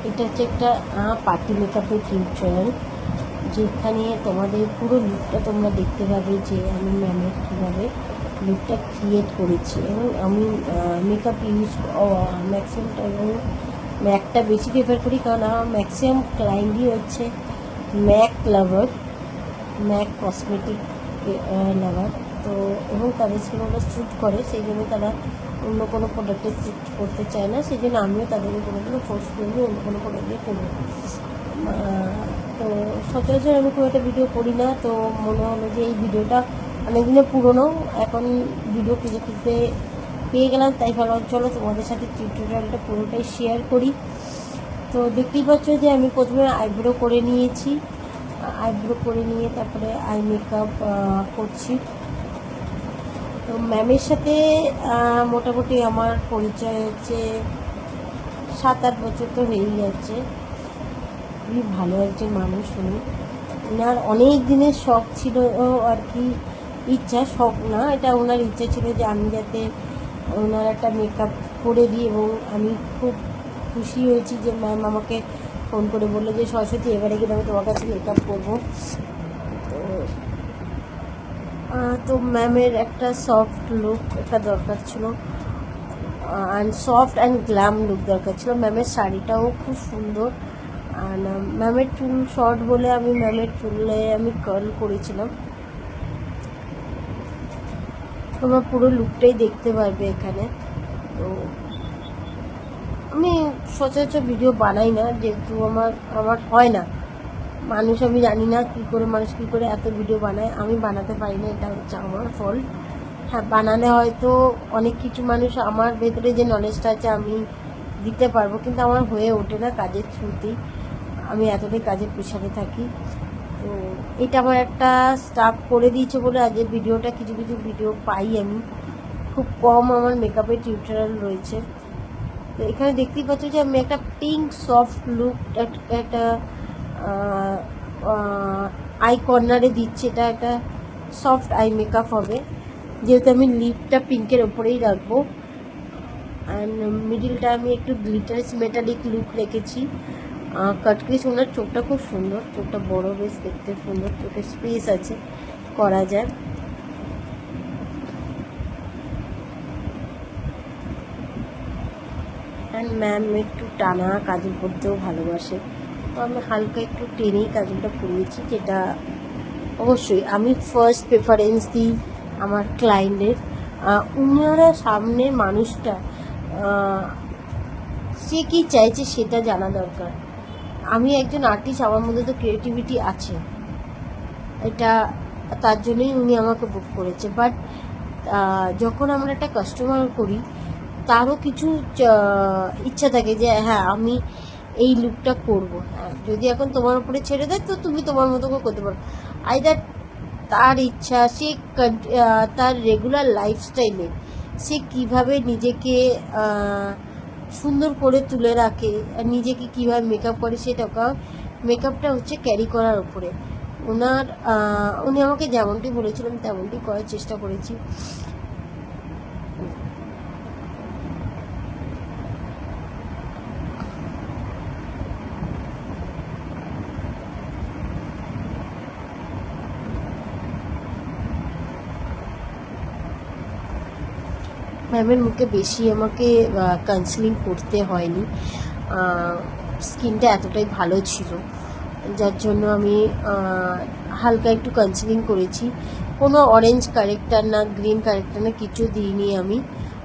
এটা হচ্ছে একটা পার্টি মেকআপের টিউটোরিয়াল, যেখানে তোমাদের পুরো লুকটা তোমরা দেখতে পাবে যে আমি ম্যামের কীভাবে লুকটা ক্রিয়েট করেছি। এবং আমি মেকআপ ইউজ ম্যাক্সিমাম টাইম ম্যাকটা বেশি প্রেফার করি, কারণ আমার ম্যাক্সিমাম ক্লায়েন্টই হচ্ছে ম্যাক লাভার, ম্যাক কসমেটিক লাভার। তো এবং তাদের স্কিন ওটা শ্যুট করে, সেই জন্য তারা অন্য কোনো প্রোডাক্টে শ্যুট করতে চায় না, সেই জন্য আমিও তাদেরকে কোনো ফোর্স করিনি অন্য কোনো প্রোডাক্ট দিয়ে করবো। তো সচরাচর আমি খুব একটা ভিডিও করি না, তো মনে হলো যে এই ভিডিওটা অনেকদিনের পুরনো, এখন ভিডিও খুঁজে খুঁজতে পেয়ে গেলাম, তাই ভাবলাম চলো তোমাদের সাথে টিউটোরিয়ালটা পুরোটাই শেয়ার করি। তো দেখতেই পাচ্ছ যে আমি প্রথমে আইব্রো করে নিয়েছি, আইব্রো করে নিয়ে তারপরে আই মেকআপ করছি। তো ম্যামের সাথে মোটামুটি আমার পরিচয় হচ্ছে 7-8 বছর তো হয়েই যাচ্ছে। খুবই ভালো একজন মানুষ উনি। ওনার অনেক দিনের শখ ছিল আর কি, ইচ্ছা, শখ না, এটা ওনার ইচ্ছা ছিল যে আমি যাতে ওনার একটা মেকআপ করে দিই। এবং আমি খুব খুশি হয়েছি যে ম্যাম আমাকে ফোন করে বললো যে সরস্বতী এবারে কিন্তু আমি তোমার কাছে মেকআপ করবো। তো ম্যামের একটা সফট লুক একটা দরকার ছিল, and soft and glam look দরকার ছিল। ম্যামের শাড়িটাও খুব সুন্দর। আর ম্যামের চুল শর্ট বলে আমি ম্যামের চুলে আমি কার্ল করেছিলাম। তোমরা পুরো লুকটাই দেখতে পারবে এখানে। তো আমি সচরাচর ভিডিও বানাই না, যেহেতু আমার হয় না। মানুষ, আমি জানি না মানুষ কী করে এত ভিডিও বানায়, আমি বানাতে পারি না, এটা হচ্ছে আমার ফল্ট। হ্যাঁ, বানালে হয়তো অনেক কিছু মানুষ, আমার ভেতরে যে নলেজটা আছে আমি দিতে পারবো, কিন্তু আমার হয়ে ওঠে না কাজের থ্রুতেই, আমি এতটাই কাজের প্রেশারে থাকি। তো এটা আমার একটা স্টাফ করে দিয়েছে বলে আজ ভিডিওটা কিছু কিছু ভিডিও পাই আমি, খুব কম আমার মেকআপের টিউটোরিয়াল রয়েছে। তো এখানে দেখতেই পাচ্ছ যে আমি একটা পিঙ্ক সফট লুক একটা আই কর্নারে দিচ্ছি। এটা একটা সফট আই মেকআপ হবে, যেহেতু আমি লিপটা পিঙ্কের ওপরেই রাখবো। অ্যান্ড মিডিলটা আমি একটু গ্লিটার্স মেটালিক লুক রেখেছি। কাটক্রিস, ওনার চোখটা খুব সুন্দর, চোখটা বড়, বেশ দেখতে সুন্দর, চোখের স্পেস আছে, করা যায়। অ্যান্ড ম্যাম একটু টানা কাজল করতেও ভালোবাসে, তো আমি হালকা একটু টেনেই কাজলটা করিয়েছি, যেটা অবশ্যই আমি ফার্স্ট প্রেফারেন্স দিই আমার ক্লায়েন্টের। উনারা সামনের মানুষটা সে কী চাইছে সেটা জানা দরকার। আমি একজন আর্টিস্ট, আমার মধ্যে তো ক্রিয়েটিভিটি আছে, এটা তার জন্যই উনি আমাকে বুক করেছে। বাট যখন আমরা একটা কাস্টমার করি, তারও কিছু ইচ্ছা থাকে যে হ্যাঁ আমি এই লুকটা করবো। হ্যাঁ, যদি এখন তোমার উপরে ছেড়ে দেয় তো তুমি তোমার মতো করে করতে পারো। আইদার তার ইচ্ছা, সে তার রেগুলার লাইফস্টাইলে সে কীভাবে নিজেকে সুন্দর করে তুলে রাখে, আর নিজেকে কীভাবে মেকআপ করে, সেটা মেকআপটা হচ্ছে ক্যারি করার উপরে। উনি আমাকে যেমনটি বলেছিলেন তেমনটি করার চেষ্টা করেছি। ম্যামের মুখে বেশি আমাকে কাউন্সেলিং করতে হয়নি, স্কিনটা এতটাই ভালো ছিল যার জন্য আমি হালকা একটু কাউন্সেলিং করেছি। কোনো অরেঞ্জ কারেক্টার না, গ্রিন কারেক্টার না, কিছু দিইনি আমি।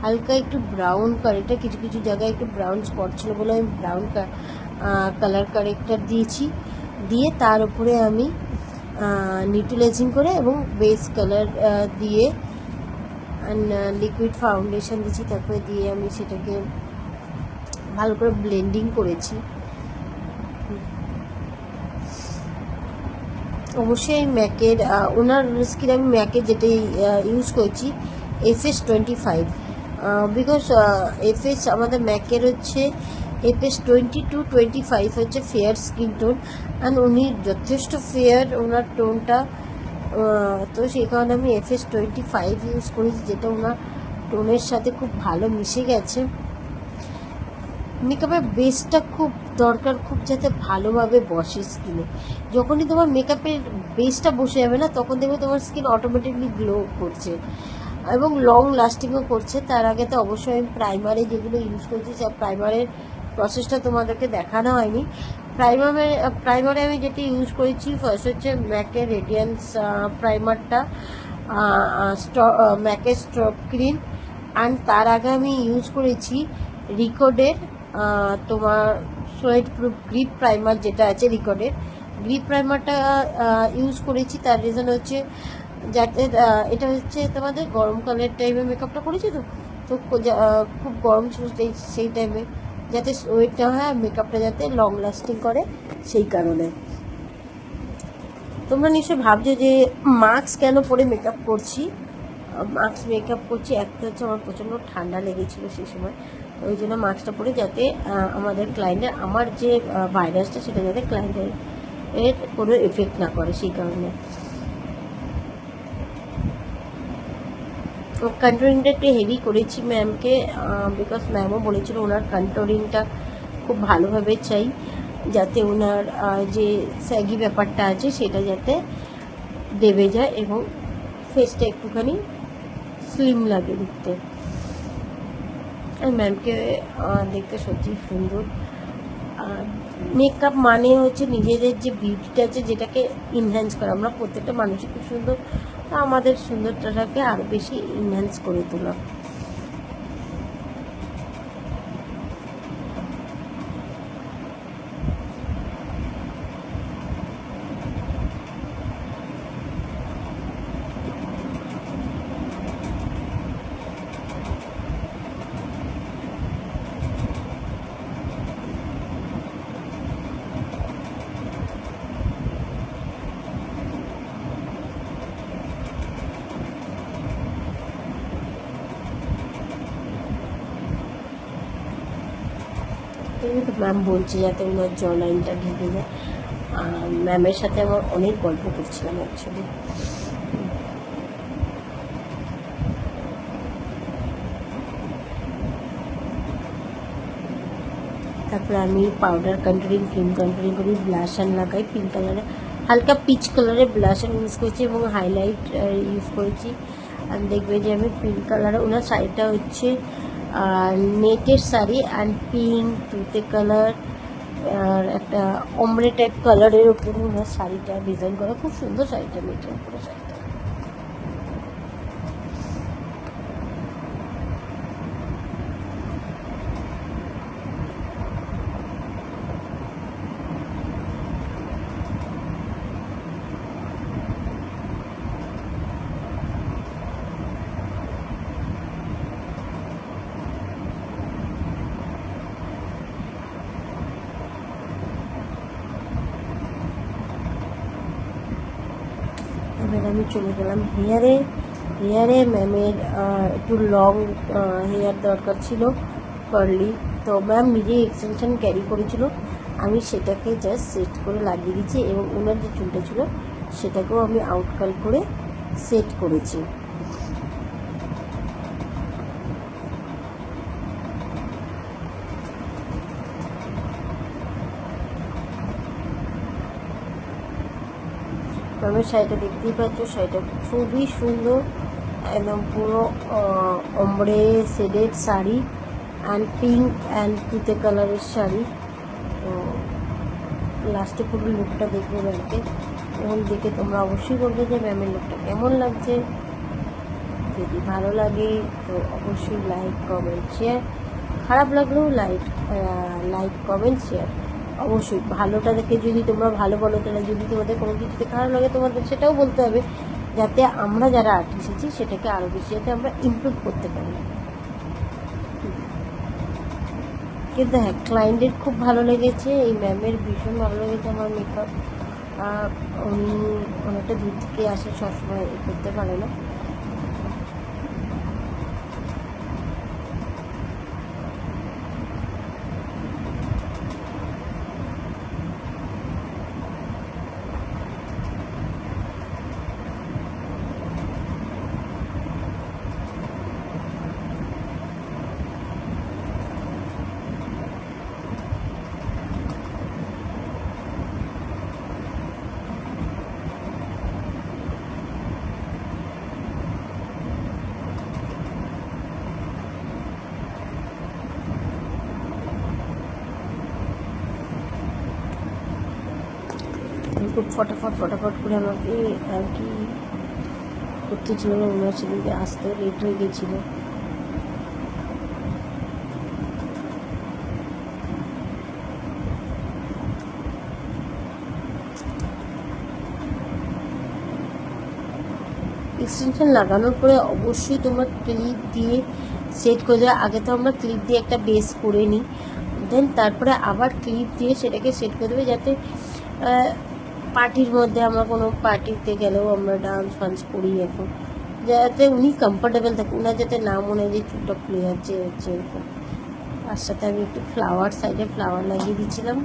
হালকা একটু ব্রাউন কারেক্টার, কিছু কিছু জায়গায় একটু ব্রাউন স্পট ছিল বলে আমি ব্রাউন কালার কারেক্টার দিয়েছি। দিয়ে তার উপরে আমি নিউট্রালাইজিং করে এবং বেস কালার দিয়ে লিকুইড ফাউন্ডেশন দিয়েছি, তারপরে দিয়ে আমি সেটাকে ভালো করে ব্লেন্ডিং করেছি। অবশ্যই ম্যাকের ওনার স্কিন, আমি ম্যাকের যেটাই ইউজ করেছি FS25, বিকজ FS আমাদের ম্যাকের হচ্ছে FS22-25 হচ্ছে ফেয়ার স্কিন টোন, অ্যান্ড উনি যথেষ্ট ফেয়ার ওনার টোনটা, তো সেই কারণে আমি FS25 ইউজ করেছি, যেটা ওনার টোনের সাথে খুব ভালো মিশে গেছে। মেকআপের বেসটা খুব দরকার, খুব যাতে ভালোভাবে বসে স্কিনে। যখনই তোমার মেকআপের বেসটা বসে যাবে না, তখন দেখবে তোমার স্কিন অটোমেটিকলি গ্লো করছে এবং লং লাস্টিংও করছে। তার আগে তো অবশ্যই আমি প্রাইমারে যেগুলো ইউজ করছি, প্রাইমারের প্রসেসটা তোমাদেরকে দেখানো হয়নি। প্রাইমারে আমি যেটি ইউজ করেছি, ফার্স্ট হচ্ছে ম্যাকের রেডিয়েন্স প্রাইমারটা, ম্যাকের স্ট্রপ ক্রিম, অ্যান্ড তার আগে আমি ইউজ করেছি রিকোডের তোমার সোয়েট প্রুফ গ্রিপ প্রাইমার, যেটা আছে রিকোডের গ্রিপ প্রাইমারটা ইউজ করেছি। তার রিজন হচ্ছে যাতে এটা হচ্ছে তোমাদের গরমকালের টাইমে মেকআপটা করেছি, তো খুব গরম ছিল সেই টাইমে, যাতে ওয়েট না হয় আর মেকআপটা যাতে লং লাস্টিং করে, সেই কারণে। তোমরা নিশ্চয়ই ভাবছো যে মাস্ক কেন পরে মেকআপ করছি। একটা হচ্ছে আমার প্রচণ্ড ঠান্ডা লেগেছিলো সেই সময়, ওই জন্য মাস্কটা পরে, যাতে আমাদের ক্লায়েন্টের আমার যে ভাইরাসটা সেটা যাতে ক্লায়েন্টের কোনো এফেক্ট না করে, সেই কারণে। কন্ট্রোলিংটা একটু হেভি করেছি ম্যামকে, বিকজ ম্যামও বলেছিল ওনার কন্ট্রোলিংটা খুব ভালোভাবে চাই, যাতে ওনার যে স্যাগি ব্যাপারটা আছে সেটা যাতে দেবে যায় এবং ফেসটা একটুখানি স্লিম লাগে দেখতে। আর ম্যামকে দেখতে সত্যি সুন্দর। মেকআপ মানে হচ্ছে নিজেদের যে বিউটিটা আছে যেটাকে ইনহ্যান্স করা। আমরা প্রত্যেকটা মানুষই খুব সুন্দর, তা আমাদের সুন্দরটাকে আরও বেশি ইনহ্যান্স করে তোলা। তো ম্যাম বলছে যাতে ওনার জ লাইনটা ঢেকে যায়। ম্যামের সাথে আমার অনেক গল্প করছিলাম অ্যাকচুয়ালি। তারপরে আমি পাউডার কন্ট্রোলিং, ক্রিম কন্ট্রোলিং করি, ব্লাশান লাগাই পিঙ্ক কালারে, হালকা পিচ কালারের ব্লাশান ইউজ করেছি এবং হাইলাইট ইউজ করেছি। আর দেখবে যে আমি পিঙ্ক কালারে, ওনার শাড়িটা হচ্ছে নেটের শাড়ি অ্যান্ড পিঙ্ক তুতে কালার আর একটা অমরে টাইপ কালারের উপরে ওনার শাড়িটা ডিজাইন করা, খুব সুন্দর শাড়িটা, নেটের উপরে শাড়িটা। এবার আমি চলে গেলাম হেয়ারে ম্যামের একটু লং হেয়ার দরকার ছিল, কার্লি, তো ম্যাম নিজেই এক্সটেনশন ক্যারি করেছিল, আমি সেটাকে জাস্ট সেট করে লাগিয়ে দিয়েছি এবং ওনার যে চুলটা ছিল সেটাকেও আমি আউটকাল করে সেট করেছি। ম্যামের শাড়িটা দেখতেই পাচ্ছ, শাড়িটা খুবই সুন্দর, একদম পুরো অমরে shaded sari and pink and তুতে কালারের শাড়ি। তো লাস্টে পুরো লুকটা দেখবে ম্যামকে, এবং দেখে তোমরা অবশ্যই বলবে যে ম্যামের লুকটা কেমন লাগছে। যদি ভালো লাগে তো অবশ্যই লাইক কমেন্ট শেয়ার, খারাপ লাগলেও লাইক কমেন্ট শেয়ার অবশ্যই। ভালোটা দেখে যদি তোমরা ভালো বলো, তাহলে যদি তোমাদের কোনো কিছুতে খারাপ লাগে তোমাদের সেটাও বলতে হবে, যাতে আমরা যারা আর্ট এসেছি সেটাকে আরও বেশি যাতে আমরা ইমপ্রুভ করতে পারি। কিন্তু হ্যাঁ, ক্লায়েন্টের খুব ভালো লেগেছে, এই ম্যামের ভীষণ ভালো লেগেছে আমার মেকআপ। উনি অনেকটা দূর থেকে আসে, সবসময় করতে পারে না। খুব ফটাফট করে আমাকে আর কি করতে ছিল না, ওনার সেদিকে আসতে লেট হয়ে গেছিলো। এক্সটেনশন লাগানোর পরে অবশ্যই তোমরা ক্লিপ দিয়ে সেট করে দেবে। আগে তো আমরা ক্লিপ দিয়ে একটা বেস করে নিই, দেন তারপরে আবার ক্লিপ দিয়ে সেটাকে সেট করে দেবে, যাতে পার্টির মধ্যে আমরা কোনো পার্টিতে গেলেও আমরা ডান্স ফান্স করি এখন, যাতে উনি কমফোর্টেবল থাকে, ওনার যাতে না মনে হয় যে চুলটা খুলে যাচ্ছে এরকম। তার সাথে আমি একটু ফ্লাওয়ার, সাইডে ফ্লাওয়ার লাগিয়ে দিয়েছিলাম।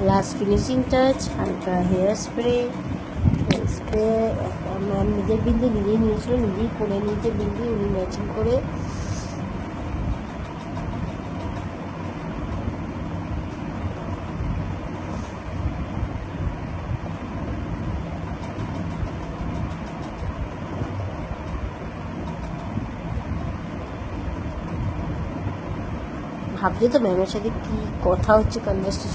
লাস্ট ফিনিশিং টাচ, হালকা হেয়ার স্প্রে। ম্যাম নিজের বিন্দু নিজেই নিয়েছিল, নিজেই করে নিয়েছে বিন্দু, উনি ম্যাচিং করে। ভাবছো তো ম্যামের সাথে কী কথা হচ্ছে, কনভারসেশন